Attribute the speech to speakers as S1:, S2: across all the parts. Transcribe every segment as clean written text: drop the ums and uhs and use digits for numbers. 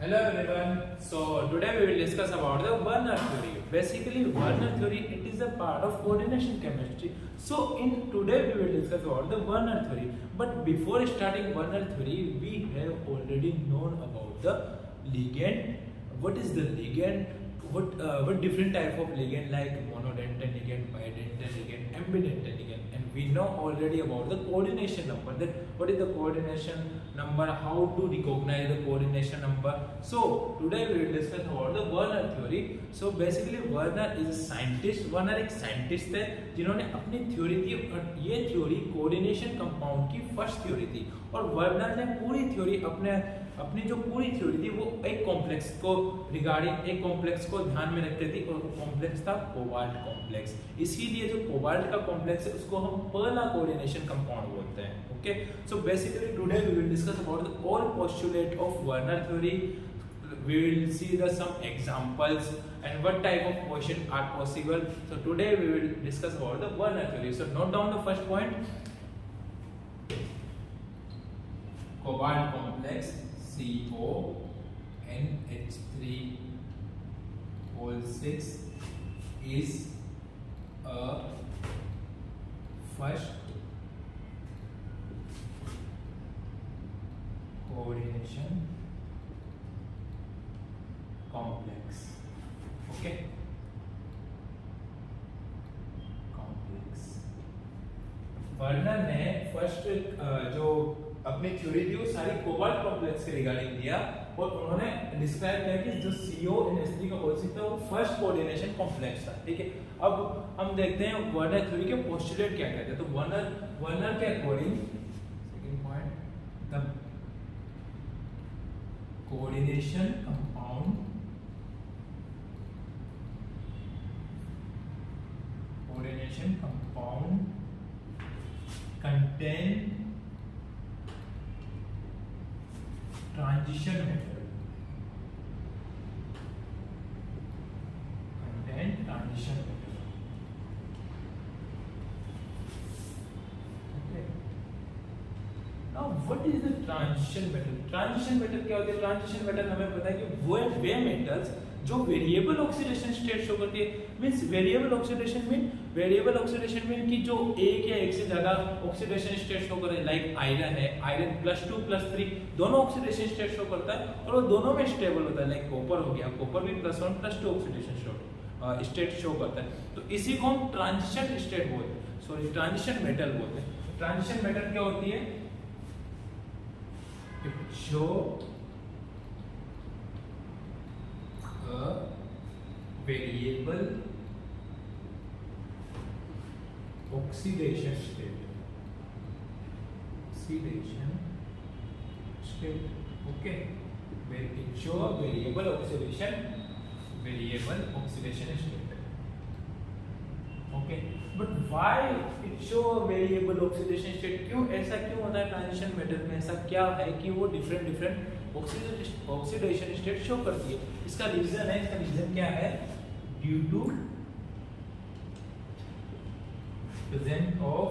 S1: Hello everyone. So today we will discuss about the Werner theory. Basically, Werner theory it is a part of coordination chemistry. So in today we will discuss about the Werner theory. But before starting Werner theory, we have already known about the ligand. What is the ligand? What different type of ligand like monodental ligand, bidental ligand, ambidental ligand, and we know already about the coordination number. That what is the coordination number? How to recognize the coordination number? So today we will discuss about the Werner theory. So basically Werner is a scientist. Werner एक scientist है जिन्होंने अपनी theory दी और ये theory coordination compound की first theory थी और Werner ने पूरी थ्योरी अपनी जो पूरी थ्योरी थी वो एक कॉम्प्लेक्स को रिगार्डिंग एक कॉम्प्लेक्स को ध्यान में रखते थी और वो कॉम्प्लेक्स था कोबाल्ट कॉम्प्लेक्स। इसीलिए जो कोबाल्ट का कॉम्प्लेक्स है उसको हम पहला कोऑर्डिनेशन कंपाउंड बोलते हैं। Okay, so basically today we will discuss about the all postulate of Werner theory. We will see the some examples and what type of question are possible. So today we will discuss about the Werner theory. So note down the first point. Cobalt complex CONH3 is a first coordination complex. Okay, complex. Werner ने first जो अपनी theory थी वो सारी cobalt complex के regarding दिया और उन्होंने डिस्क्राइब किया कि जो CONH3 का कॉन्सेप्ट था वो फर्स्ट कोऑर्डिनेशन कॉम्प्लेक्स था। ठीक है, अब हम देखते हैं वर्नर थ्योरी के पोस्टुलेट क्या कहते हैं। तो वर्नर के according second point the coordination compound contain transition metal. Okay. Now what is the transition metal? Transition metal क्या होती है? Transition metal हमें पता है कि वो मेटल्स जो वेरिएबल ऑक्सीडेशन स्टेट शो करती है। मींस वेरिएबल ऑक्सीडेशन मीन कि जो एक या एक से ज्यादा ऑक्सीडेशन स्टेट शो करे। लाइक आयरन है, आयरन +2 +3 दोनों ऑक्सीडेशन स्टेट शो करता है और वो दोनों में स्टेबल होता है। लाइक कॉपर हो गया, कॉपर भी +1 +2 ऑक्सीडेशन स्टेट शो करता है। तो इसी को हम ट्रांजिशन स्टेट बोलते हैं, सॉरी ट्रांजिशन मेटल बोलते हैं। ट्रांजिशन मेटल क्या होती है? Show variable oxidation state. Okay, where it show a variable oxidation state. Okay, but why it show a variable oxidation state? क्यों ऐसा क्यों होता है ट्रांजिशन मेटल में? ऐसा क्या है कि वो डिफरेंट ऑक्सीडेशन स्टेट शो करती है? इसका रीजन क्या है? Due to presence of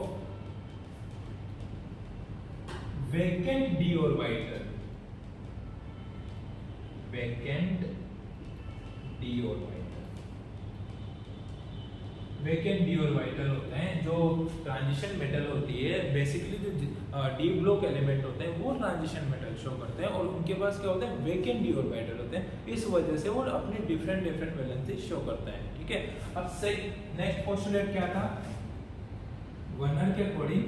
S1: vacant d orbital. Vacant d orbital होते हैं जो ट्रांजिशन मेटल होती है। बेसिकली जो डी ब्लॉक एलिमेंट होते हैं वो ट्रांजिशन मेटल शो करते हैं और उनके पास क्या होता है? वेकेंट डी ऑर्बिटल होते हैं। इस वजह से वो अपनी डिफरेंट वैलेंसी शो करते हैं। ठीक है, अब सही नेक्स्ट पोस्टुलेट क्या था? वर्नर के अकॉर्डिंग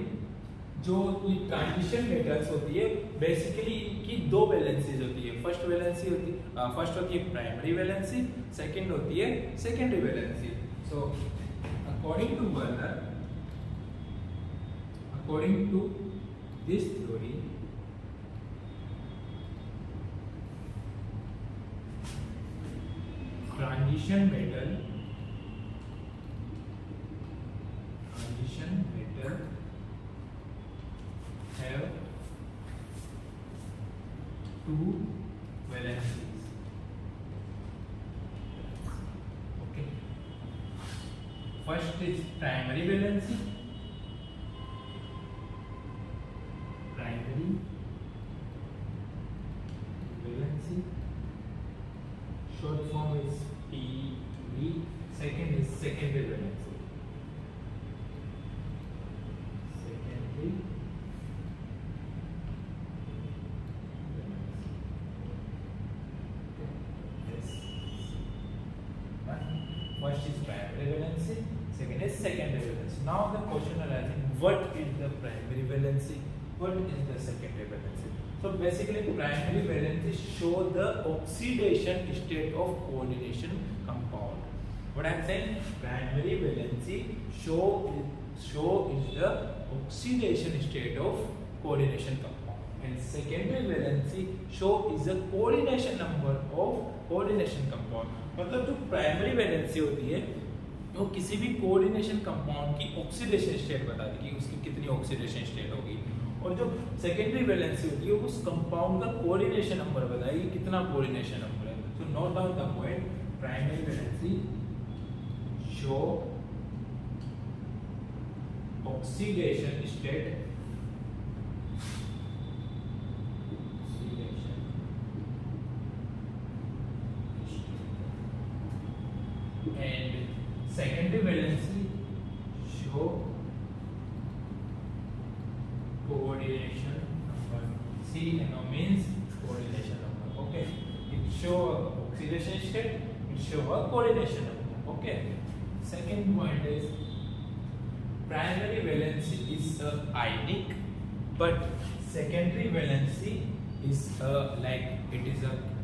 S1: जो ट्रांजिशन मेटल्स होती है बेसिकली इनकी दो वैलेंसीज होती है। फर्स्ट होती है प्राइमरी वैलेंसी, सेकंड होती है secondary valency. So according to this theory transition metal have two valencies. Okay, first is primary valency, short form is PV, second is secondary valency. Secondary first is primary valency, second is secondary valency. Now the question arises, what is the primary valency? What is the secondary valency? So basically primary valency show the oxidation state of coordination compound. What I am saying, primary valency show is the oxidation state of coordination compound, and secondary valency show is the coordination number of coordination compound. मतलब जो primary valency होती है वो किसी भी coordination compound की oxidation state बता देगी कि उसकी कितनी ऑक्सीडेशन स्टेट होगी, और जो सेकेंडरी वैलेंसी होती है उस कंपाउंड का कोऑर्डिनेशन नंबर बताएगी कितना कोऑर्डिनेशन नंबर है. So note down the point, primary valency show oxidation state and secondary valency show coordination number. CNO means coordination number. Okay, it show oxidation state, it show a coordination number. Okay, second point is primary valency is ionic, but secondary valency is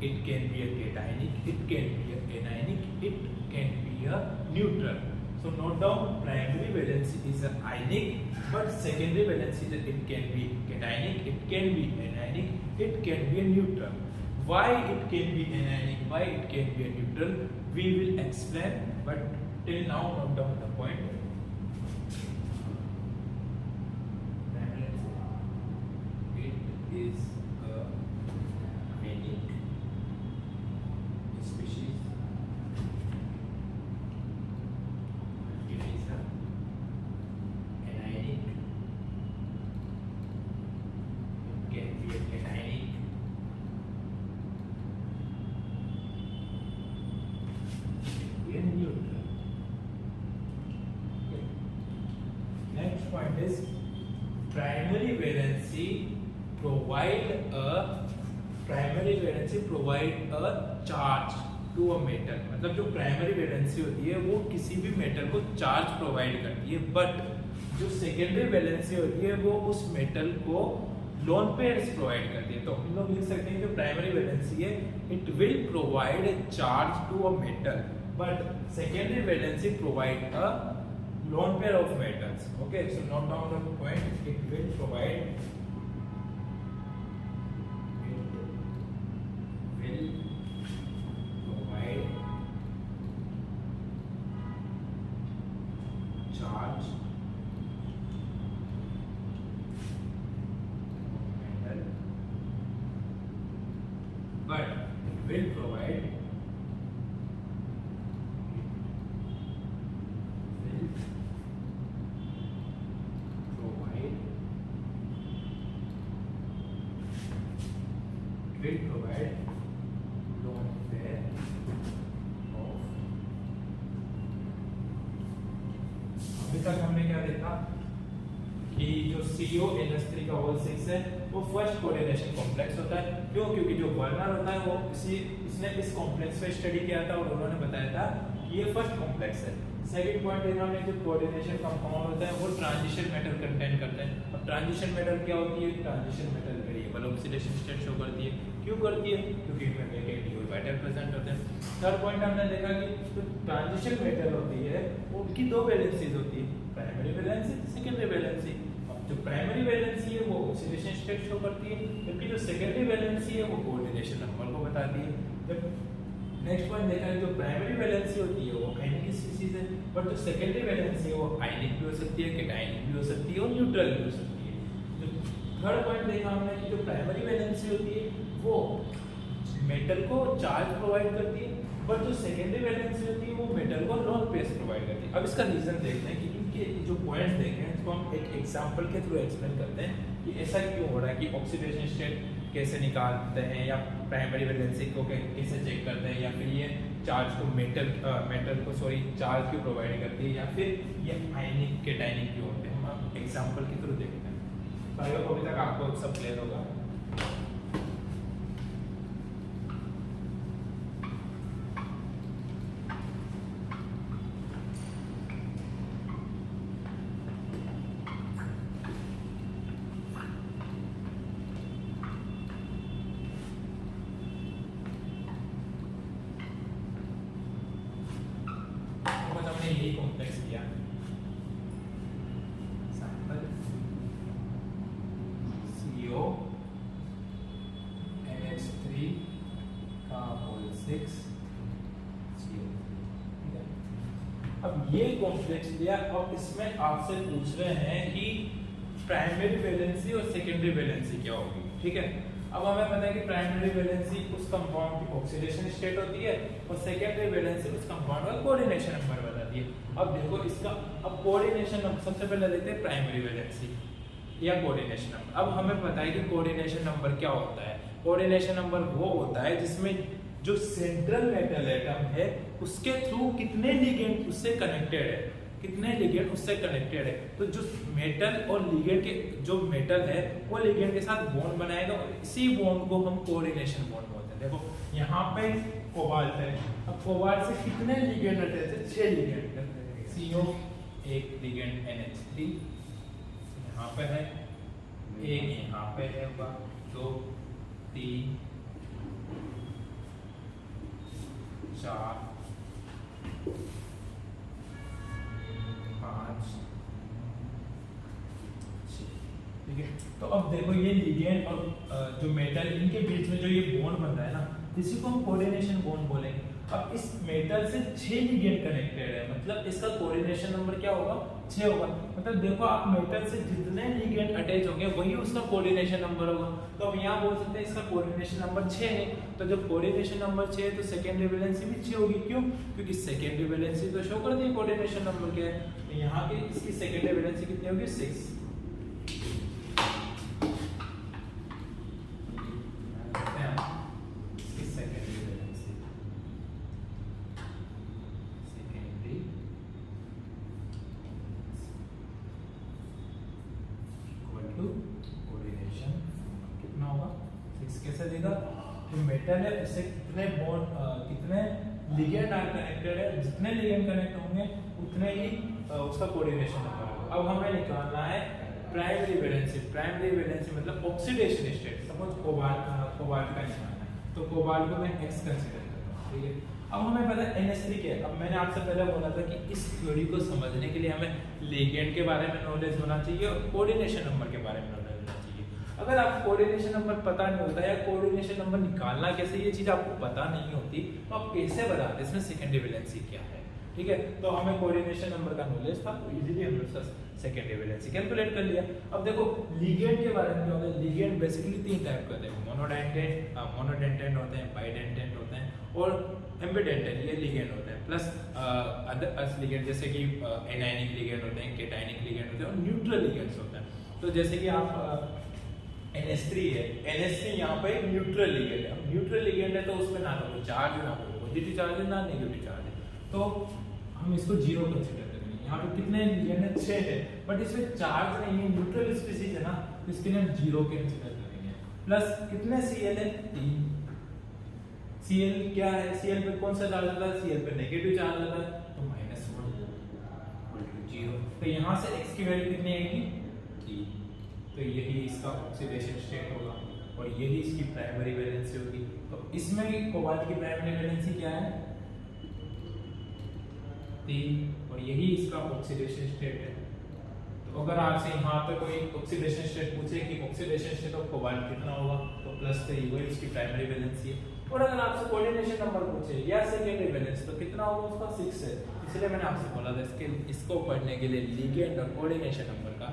S1: it can be a cationic, it can be a anionic, it can be a neutral. So note down, primary valency is a ionic, but secondary valency it can be cationic, it can be anionic, it can be a neutral. Why it can be anionic, why it can be a neutral, we will explain, but till now note down the point. It is a ionic species. It is a anionic. It can be a cationic. It can be a neutral. Okay. Next point is primary valency provide a charge to a metal. मतलब जो primary valency होती है वो किसी भी metal को charge provide करती है, बट जो सेकेंडरी वैलेंसी होती है वो उस मेटल को लोन पेयर्स प्रोवाइड करती है. तो हम लोग लिख सकते हैं जो प्राइमरी वैलेंसी है it will provide a charge to a metal, but secondary valency provide a lone pair of metals. Okay, so note down the point, it will provide charge metal, but it will provide lone pair of. अभी तक हमने क्या देखा कि जो CONH3 का whole 6 है वो फर्स्ट कोऑर्डिनेशन कॉम्प्लेक्स होता है. क्यों? क्योंकि जो बर्नर होता है वो इसने इस कॉम्प्लेक्स पे स्टडी किया था और उन्होंने बताया था कि ये फर्स्ट कॉम्प्लेक्स है. सेकंड पॉइंट इन्होंने जो कोऑर्डिनेशन कंपाउंड होता है वो ट्रांजिशन मेटल कंटेन करते हैं. अब ट्रांजिशन मेटल क्या होती है? Transition metal variable oxidation state show करती है. क्यों करती है? क्योंकि इनमें वेकेंट ऑर्बिटल प्रेजेंट होते हैं. थर्ड पॉइंट हमने देखा कि जो ट्रांजिशन मेटल होती है उनकी दो वैलेंसीज होती है, प्राइमरी वैलेंसी, सेकेंडरी वैलेंसी. जो प्राइमरी वैलेंसी है वो ऑक्सीडेशन स्टेट शो करती है, जबकि जो सेकेंडरी वैलेंसी है वो कोऑर्डिनेशन नंबर को बताती है. जब नेक्स्ट पॉइंट देखा है जो प्राइमरी वैलेंसी होती है वो आयनिक स्पीशीज है, बट जो सेकेंडरी वैलेंसी है वो आयनिक भी हो सकती है, कैटायनिक भी हो सकती है और न्यूट्रल भी हो सकती है. जो थर्ड पॉइंट देखा हमने कि जो प्राइमरी वैलेंसी होती है वो मेटल को चार्ज प्रोवाइड करती है, बट जो सेकेंडरी वैलेंसी होती है वो मेटल को लोन पेयर प्रोवाइड करती है. अब इसका रीजन देखते हैं कि इनके जो पॉइंट्स देखे हैं इसको हम एक एग्जांपल के थ्रू एक्सप्लेन करते हैं कि ऐसा क्यों हो रहा है कि ऑक्सीडेशन स्टेट कैसे निकालते हैं, या प्राइमरी वैलेंसी को कैसे चेक करते हैं, या फिर ये चार्ज को मेटल को चार्ज क्यों प्रोवाइड करती है, या फिर ये आयनिक कैटायनिक क्यों होते हैं, हम एग्जांपल के थ्रू देखते हैं। तो आई होप अभी तक आपको सब क्लियर होगा। यही कॉम्प्लेक्स किया सैंपल CO NH3 का होल 6 CO। अब ये कॉम्प्लेक्स लिया और इसमें आपसे पूछ रहे हैं कि प्राइमरी वैलेंसी और सेकेंडरी वैलेंसी क्या होगी। ठीक है, अब हमें पता है कि प्राइमरी वैलेंसी उस कंपाउंड की ऑक्सीडेशन स्टेट होती है और सेकेंडरी वैलेंसी उस कंपाउंड का कोऑर्डिनेशन नंबर बताती है। अब देखो इसका, अब कोऑर्डिनेशन नंबर सबसे पहले लेते हैं प्राइमरी वैलेंसी या कोऑर्डिनेशन नंबर। अब हमें पता है कि कोऑर्डिनेशन नंबर क्या होता है। कोऑर्डिनेशन नंबर वो होता है जिसमें जो सेंट्रल मेटल एटम है उसके थ्रू कितने लिगेंड उससे कनेक्टेड है, कितने लिगेंड उससे कनेक्टेड है। तो जो मेटल और लिगेंड के जो मेटल है वो लिगेंड के साथ बॉन्ड बनाएगा और इसी बॉन्ड को हम कोऑर्डिनेशन बॉन्ड बोलते हैं। देखो यहाँ पे कोबाल्ट है, अब कोबाल्ट से कितने लिगेंड अटैच है, 6 लिगेंड, CO एक लिगेंड NH3 यहाँ पे है, एक यहाँ पे है, 2 3 4 5 6। ठीक है, तो अब देखो ये लिगेंड और जो मेटल इनके बीच में जो ये बॉन्ड बनता है ना, इसी को हम कोऑर्डिनेशन बॉन्ड बोलेंगे। अब इस मेटल से 6 लिगेंड कनेक्टेड है, मतलब इसका कोऑर्डिनेशन नंबर क्या होगा, 6 होगा। मतलब देखो आप मेटल से जितने लिगेंड अटैच होंगे वही उसका कोऑर्डिनेशन नंबर होगा। तो हम यहाँ बोल सकते हैं इसका कोऑर्डिनेशन नंबर 6 है। तो जब कोऑर्डिनेशन नंबर 6 है तो सेकेंडरी वैलेंसी भी 6 होगी। क्यों? क्योंकि सेकेंडरी वैलेंसी तो शो कर दी कोऑर्डिनेशन नंबर क्या है। तो यहाँ की इसकी सेकेंडरी वैलेंसी कितनी होगी, 6। कैसे देगा, जो मेटल है उससे कितने बॉन्ड कितने लिगेंड आर कनेक्टेड है, जितने लिगेंड कनेक्ट होंगे उतने ही उसका कोऑर्डिनेशन नंबर होगा। अब हमें निकालना है प्राइमरी वैलेंसी। प्राइमरी वैलेंसी मतलब ऑक्सीडेशन स्टेट। सपोज कोबाल्ट का निकालना है तो कोबाल्ट को मैं X कंसीडर करता हूं। ठीक है, अब हमें पता है NH3 क्या है। अब मैंने आपसे पहले बोला था कि इस थ्योरी को समझने के लिए हमें लिगेंड के बारे में नॉलेज होना चाहिए और कोऑर्डिनेशन नंबर के बारे में नॉलेज होना चाहिए। अगर आपको कोऑर्डिनेशन नंबर पता नहीं होता या कोऑर्डिनेशन नंबर निकालना कैसे ये चीज आपको पता नहीं होती तो आप कैसे बताते इसमें सेकेंडरी वैलेंसी क्या है। ठीक है, तो हमें कोऑर्डिनेशन नंबर का नॉलेज था तो इजीली हमने सेकेंडरी वैलेंसी कैलकुलेट कर लिया। अब देखो लिगेंड के बारे में क्या होता है। लिगेंड बेसिकली 3 टाइप के होते हैं, मोनोडेंटेंट होते हैं, बाइडेंटेंट होते हैं और एम्बिडेंटेंट, ये लिगेंड होते हैं। प्लस अदर लिगेंड जैसे कि एनायनिक लिगेंड होते हैं, केटायनिक लिगेंड होते हैं और न्यूट्रल लिगेंड्स होते हैं। तो जैसे कि आप NH3 है, NH3 यहाँ पे न्यूट्रल लिगेंड है। अब न्यूट्रल लिगेंड है तो उसमें ना तो चार्ज है, ना कोई पॉजिटिव चार्ज है, ना नेगेटिव चार्ज है, तो हम इसको 0 कंसीडर करेंगे। यहाँ पे कितने लिगेंड है, 6 है, बट इसमें चार्ज नहीं है, न्यूट्रल स्पीशीज है ना, तो इसके लिए हम 0 कंसीडर करेंगे। प्लस कितने Cl है, 3। Cl क्या है, Cl पे कौन सा चार्ज आता है, Cl पे नेगेटिव चार्ज आता है, तो -1 0। तो यहाँ से X की वैल्यू कितनी आएगी, 3। तो यही इसका ऑक्सीडेशन स्टेट होगा और यही इसकी प्राइमरी वैलेंसी होगी। तो इसमें कोबाल्ट की प्राइमरी वैलेंसी क्या है, 3 और यही इसका ऑक्सीडेशन स्टेट है। तो अगर आपसे यहाँ पे कोई ऑक्सीडेशन स्टेट पूछे कि ऑक्सीडेशन स्टेट ऑफ कोबाल्ट कितना होगा तो +3 वही इसकी प्राइमरी वैलेंसी है। और अगर आपसे कोऑर्डिनेशन नंबर पूछे या सेकेंडरी वैलेंस तो कितना होगा उसका, 6 है। इसलिए मैंने आपसे बोला था इसको पढ़ने के लिए लिगेंड और कोऑर्डिनेशन नंबर का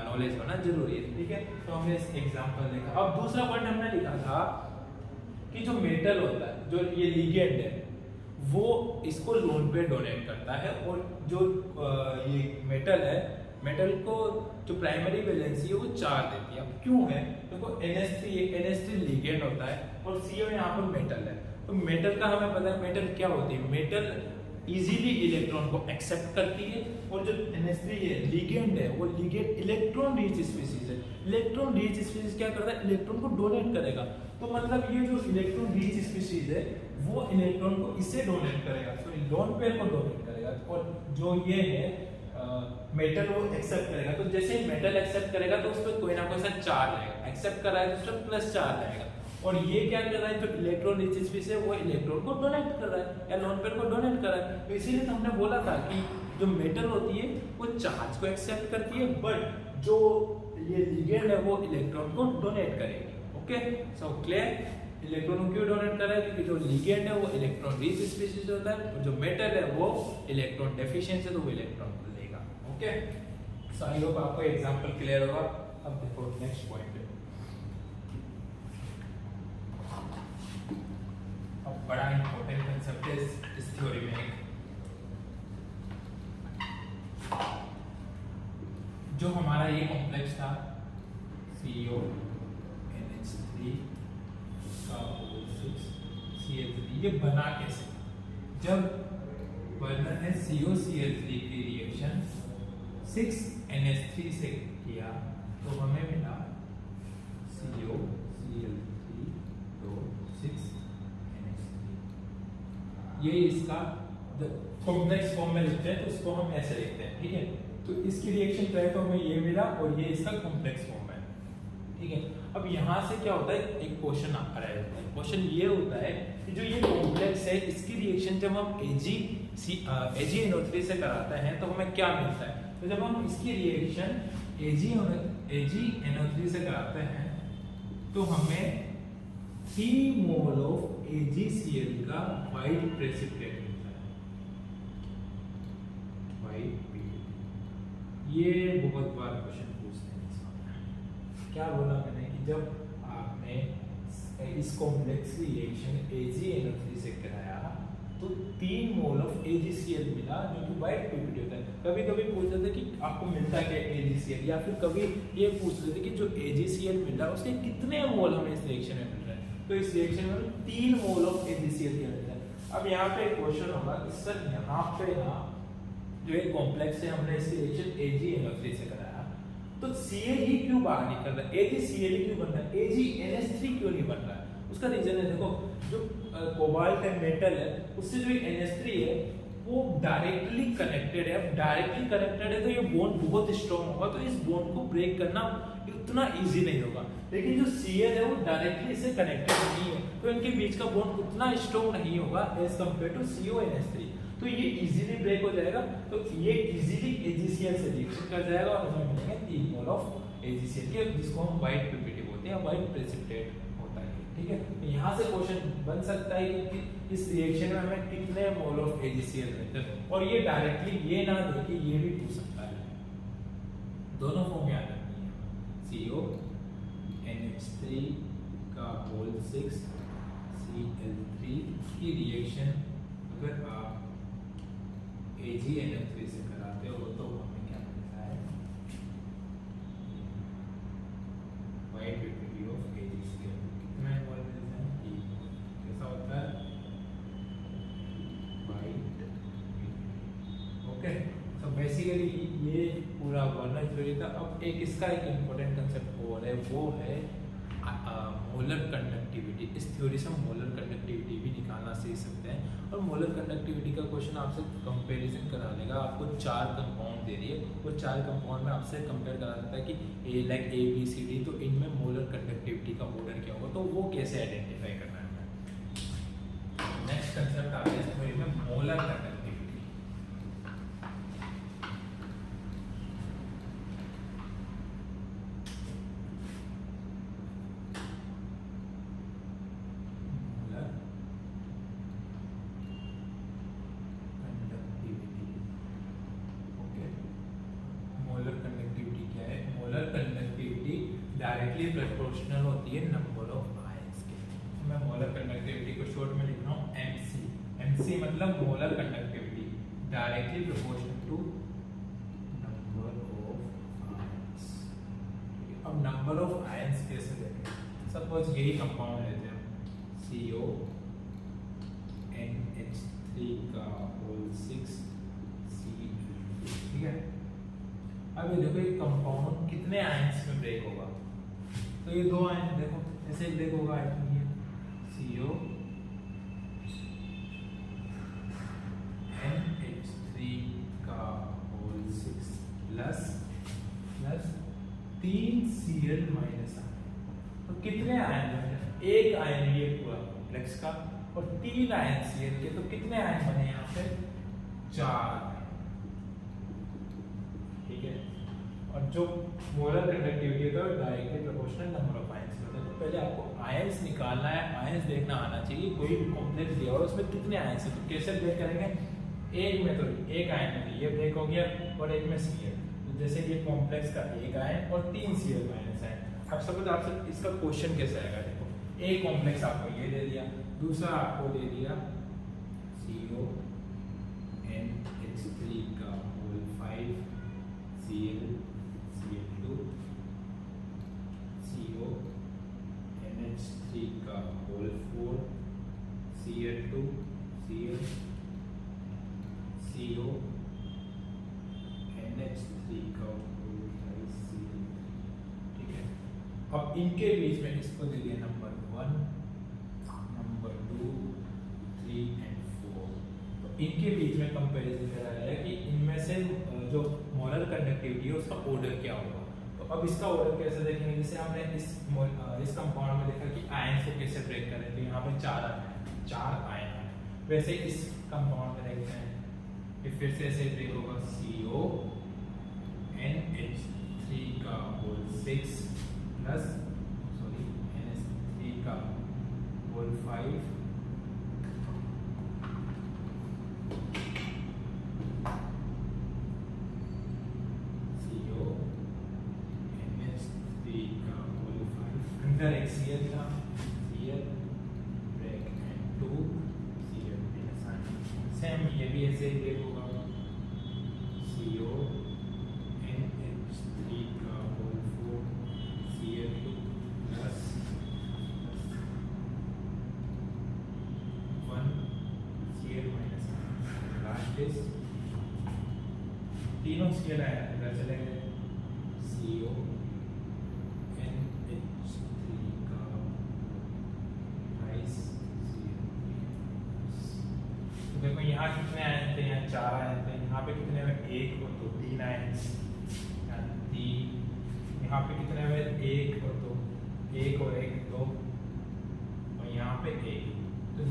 S1: नॉलेज होना जरूरी है। ठीक है, तो हमने इस एग्जांपल देखा। अब दूसरा पॉइंट हमने लिखा था कि जो मेटल होता है, जो ये लिगेंड है, वो इसको लोन पे डोनेट करता है और जो ये मेटल है मेटल को जो प्राइमरी वैलेंसी है वो 4 देती है। अब क्यों है? देखो NH3 लिगेंड होता है और CO यहाँ पर मेटल है। तो मेटल का हमें पता है मेटल क्या होती है, मेटल इजीली इलेक्ट्रॉन को एक्सेप्ट करती है और जो NH3 है लिगेंड है वो लिगेंड इलेक्ट्रॉन रिच स्पीशीज है। इलेक्ट्रॉन रिच स्पीशीज क्या करता है, इलेक्ट्रॉन को डोनेट करेगा। तो मतलब ये जो इलेक्ट्रॉन रिच स्पीशीज है वो इलेक्ट्रॉन को इससे डोनेट करेगा, सॉरी लोन पेयर को डोनेट करेगा, और जो ये है मेटल वो एक्सेप्ट करेगा। तो जैसे मेटल एक्सेप्ट करेगा तो उस पर कोई ना कोई सा चार्ज आएगा, एक्सेप्ट कर रहा है तो उस पर प्लस चार्ज आएगा। और ये क्या कर रहा है, जो इलेक्ट्रॉन रिच स्पीशीज है वो इलेक्ट्रॉन को डोनेट कर रहा है या लोन पेयर को डोनेट कर रहा है। तो इसीलिए तो हमने बोला था कि जो मेटल होती है वो चार्ज को एक्सेप्ट करती है, बट जो ये लिगेंड है वो इलेक्ट्रॉन को डोनेट करेगी। Okay, so clear? इलेक्ट्रॉन को क्यों डोनेट कर रहा है? क्योंकि जो लिगेंड है वो इलेक्ट्रॉन रिच स्पीशीज होता है और जो मेटल है वो इलेक्ट्रॉन डेफिशिएंट है तो वो इलेक्ट्रॉन को लेगा। ओके, सो आई होप आपको एग्जांपल क्लियर होगा। अब देखो नेक्स्ट पॉइंट, अब बड़ा इंपॉर्टेंट कांसेप्ट है इस थ्योरी में, जो हमारा ये कॉम्प्लेक्स था CO NH3 का CH3, ये बना कैसे? जब बर्नर ने COCl3 की रिएक्शन 6NH3 से किया तो हमें मिला COCl3 तो 6NH3। ये इसका कॉम्प्लेक्स फॉर्म में लिखते हैं तो इसको हम ऐसे लिखते हैं, ठीक है? तो इसकी रिएक्शन करे तो हमें ये मिला और ये इसका कॉम्प्लेक्स फॉर्म है, ठीक है? अब यहाँ से क्या होता है, एक क्वेश्चन आता है। क्वेश्चन ये होता है कि जो ये कॉम्प्लेक्स है इसकी रिएक्शन जब हम AgNO3 से कराते हैं तो हमें क्या मिलता है? तो जब हम इसकी रिएक्शन AgNO3 से कराते हैं तो हमें 3 मोल ऑफ AgCl का व्हाइट प्रेसिपिटेट मिलता है, व्हाइट PET। ये बहुत बार क्वेश्चन पूछते हैं। क्या बोला मैंने कि जब आपने इस कॉम्प्लेक्स की रिएक्शन AgNO3 से कराया तो 3 मोल ऑफ AgCl मिला जो कि व्हाइट PET होता है। कभी कभी पूछ लेते कि आपको मिलता क्या AgCl, या फिर कभी ये पूछ लेते कि जो AgCl मिल रहा है उसके कितने मोल हमें इस रिएक्शन में मिल रहा है। तो इस रिएक्शन में 3 मोल ऑफ AgCl दिया जाता है। अब यहाँ पे क्वेश्चन होगा कि सर यहाँ पे ना जो एक कॉम्प्लेक्स है हमने इसकी रिएक्शन AgNO3 से कराया तो Cl ही क्यों बाहर निकल रहा है, AgCl ही क्यों बन रहा है, AgNH3 क्यों नहीं बन रहा है? उसका रीजन है, देखो जो कोबाल्ट है मेटल है उससे जो NH3 है वो डायरेक्टली कनेक्टेड है। अब डायरेक्टली कनेक्टेड है तो ये बॉन्ड बहुत स्ट्रॉन्ग होगा, तो इस बॉन्ड को ब्रेक करना उतना इजी नहीं होगा। लेकिन जो Cl है वो डायरेक्टली इससे कनेक्टेड नहीं है तो इनके बीच का बॉन्ड उतना स्ट्रॉन्ग नहीं होगा एज कम्पेयर टू CONH3। तो ये इजीली ब्रेक हो जाएगा, तो ये इजीली AgCl से रिएक्शन कर जाएगा और हमें मिलेंगे 3 मोल ऑफ AgCl के, जिसको हम व्हाइट PPT बोलते हैं, व्हाइट प्रेसिपिटेट होता है, ठीक है? यहाँ से क्वेश्चन बन सकता है कि इस रिएक्शन में हमें कितने मोल ऑफ AgCl मिलते हैं, और ये डायरेक्टली ये ना देके ये भी पूछ सकता है। दोनों फॉर्म याद रखनी है, CO NH3 का होल 6 Cl3 की रिएक्शन अगर आप AgNO3 से कराते हो तो हमें क्या मिलता है, व्हाइट PPT ऑफ AgCl कितना मोल मिलता है, कैसा होता है व्हाइट PPT। ओके, तो बेसिकली ये पूरा बर्नर थ्योरी था। अब एक इसका एक इम्पोर्टेंट कंसेप्ट और है, वो है मोलर कंडक्टिविटी। इस थ्योरी से हम मोलर कंडक्टिविटी भी निकालना सीख सकते हैं। और मोलर कंडक्टिविटी का क्वेश्चन आपसे कंपैरिजन करा लेगा, आपको 4 कंपाउंड दे रही है, वो 4 कंपाउंड में आपसे कंपेयर करा सकता है कि A लाइक ABCD, तो इनमें मोलर कंडक्टिविटी का ऑर्डर क्या होगा, तो वो कैसे आइडेंटिफाई करना है। नेक्स्ट कंसेप्ट आता है इस थ्योरी में मोलर कंडक्टिविटी। डायरेक्टली प्रोपोर्शनल होती है नंबर ऑफ आयंस के। मैं मोलर कंडक्टिविटी को शॉर्ट में लिख रहा हूँ MC। MC मतलब molar conductivity directly proportional to number of number of ions कैसे देखें। सपोज यही कंपाउंड लेते हैं CO NH3 का होल 6 C, ठीक है। अब ये देखो ये कंपाउंड कितने आयंस में ब्रेक होगा, तो ये दो आयन देखो ऐसे ब्रेक होगा, आई थिंक ये CO NH3 का होल 6 प्लस 3Cl माइनस, तो कितने आयन बने, एक आयन ये पूरा कॉम्प्लेक्स का और 3 आयन Cl के, तो कितने आयन बने यहाँ पे 4, ठीक है। और जो मोलर कंडक्टिविटी है तो directly proportional number of ions होता है। तो पहले आपको आयंस निकालना है, आयंस देखना आना चाहिए, कोई भी कॉम्प्लेक्स दिया और उसमें कितने आयंस है, तो कैसे ब्रेक करेंगे, एक में तो एक आयन में ये ब्रेक हो गया और एक में Cl, तो जैसे ये कॉम्प्लेक्स का एक आयन और 3 Cl माइनस आयन। अब सपोज आपसे इसका क्वेश्चन कैसे आएगा, देखो एक कॉम्प्लेक्स आपको ये दे दिया, दूसरा आपको दे दिया CO NH3 का whole 5 Cl Cl2 CO NH3 का whole 4 Cl2 Cl CO NH3 का होल 5 Cl, ठीक है। अब इनके बीच में इसको दे दिया नंबर 1 नंबर 2 3 एंड 4, तो इनके बीच में कंपैरिजन करा है कि इनमें से जो मोलर कंडक्टिविटी है उसका ऑर्डर क्या होगा। तो अब इसका ऑर्डर कैसे देखेंगे, जैसे हमने इस कंपाउंड में देखा कि आयन को कैसे ब्रेक करें, तो यहाँ पे 4 आयन है, वैसे इस कंपाउंड में देखते हैं कि फिर से ऐसे ब्रेक होगा CO NH3 का होल 6 प्लस NH3 का होल 5 CO NH3 का होल 5, अंदर एक Cl था, Cl break and 2 Cl same ये भी ऐसे ही ब्रेक होगा CO NH3 का whole 4 Cl2 plus 1 Cl minus, last is तीनों Cl आया इधर चले गए CO NH3 का 5 देखो यहाँ कितने आयन थे, यहाँ 4 आयन थे, यहाँ पे कितने में 1 और 2 3 आयन, 3, यहाँ पे कितने में 1 और 2 1 और 1 2, और यहाँ पे 1, तो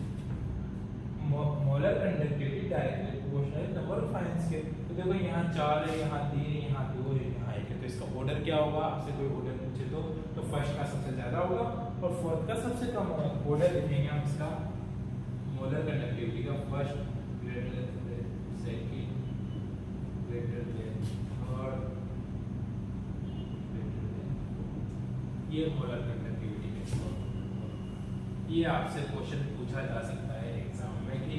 S1: molar conductivity directly proportional number of ions के। तो देखो यहाँ 4 है, यहाँ 3 है, यहाँ 2 है, यहाँ 1 है, तो इसका ऑर्डर क्या होगा, आपसे कोई ऑर्डर पूछे तो फर्स्ट का सबसे ज्यादा होगा और फोर्थ का सबसे कम होगा। ऑर्डर लिखेंगे हम इसका मोलर कंडक्टिविटी का, first greater than second greater than third greater than, ये मोलर कंडक्टिविटी है। ये आपसे क्वेश्चन पूछा जा सकता है एग्जाम में कि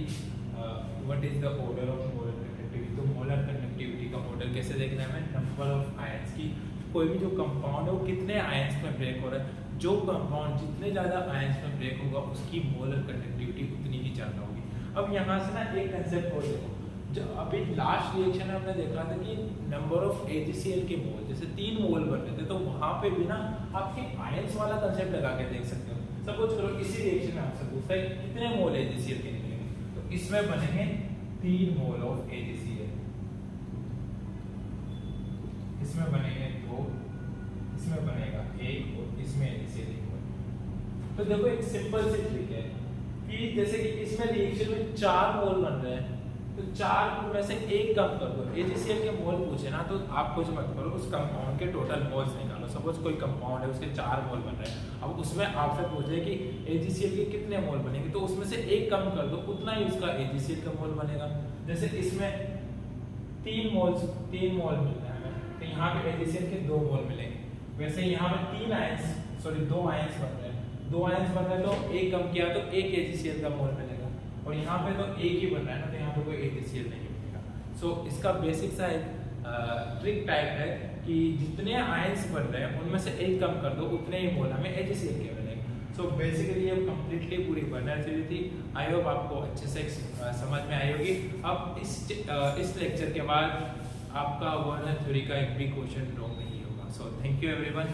S1: what is the order of molar conductivity. तो मोलर कंडक्टिविटी का ऑर्डर कैसे देखना है, नंबर ऑफ आयंस की, कोई भी जो कंपाउंड है वो कितने आयंस में ब्रेक हो रहा है, जो कंपाउंड जितने ज्यादा आयंस में ब्रेक होगा उसकी मोलर कंडक्टिविटी उतनी ही ज्यादा होगी। अब यहाँ से ना एक कंसेप्ट और देखो, जो अभी लास्ट रिएक्शन में हमने देखा था कि नंबर ऑफ AgCl के मोल, जैसे 3 मोल बन रहे थे, तो वहां पे भी ना आपके आयंस वाला कंसेप्ट लगा के देख सकते हो। सपोज करो इसी रिएक्शन में आपसे पूछता है कितने मोल AgCl के निकलेंगे, तो इसमें बनेंगे 3 मोल ऑफ AgCl, इसमें बनेंगे 2, इसमें बनेगा 1 और इसमें AgCl 1। तो देखो एक सिंपल सी ट्रिक है कि जैसे कि इसमें रिएक्शन में 4 मोल बन रहे हैं, तो 4 में से 1 कम कर दो। AgCl के मोल पूछे ना तो आप कुछ मत करो, उस कंपाउंड के टोटल मोल्स निकालो। सपोज कोई कंपाउंड है उसके 4 मोल बन रहे हैं, अब उसमें आपसे पूछे कि AgCl के कितने मोल बनेंगे, तो उसमें से 1 कम कर दो, उतना ही उसका AgCl का मोल बनेगा। जैसे इसमें 3 मोल मिल रहा है, तो यहाँ पे AgCl के 2 मोल मिलेंगे। वैसे यहाँ पे 2 आयंस बन रहे हैं, 2 आयंस बन रहे हैं, तो 1 कम किया तो 1 AgCl का मोल मिलेगा, और यहाँ पे तो 1 ही बन रहा है ना, तो यहाँ पे कोई AgCl नहीं मिलेगा। सो इसका बेसिक सा एक ट्रिक टाइप है कि कि जितने आयंस बन रहे हैं उनमें से एक कम कर दो, उतने ही मोल हमें HCl के बनेंगे। सो बेसिकली ये कंप्लीटली पूरी बर्नर थ्योरी थी। आई होप आपको अच्छे से समझ में आई होगी। अब इस लेक्चर के बाद आपका बर्नर थ्योरी का एक भी क्वेश्चन ड्रॉप नहीं होगा। So thank you everyone.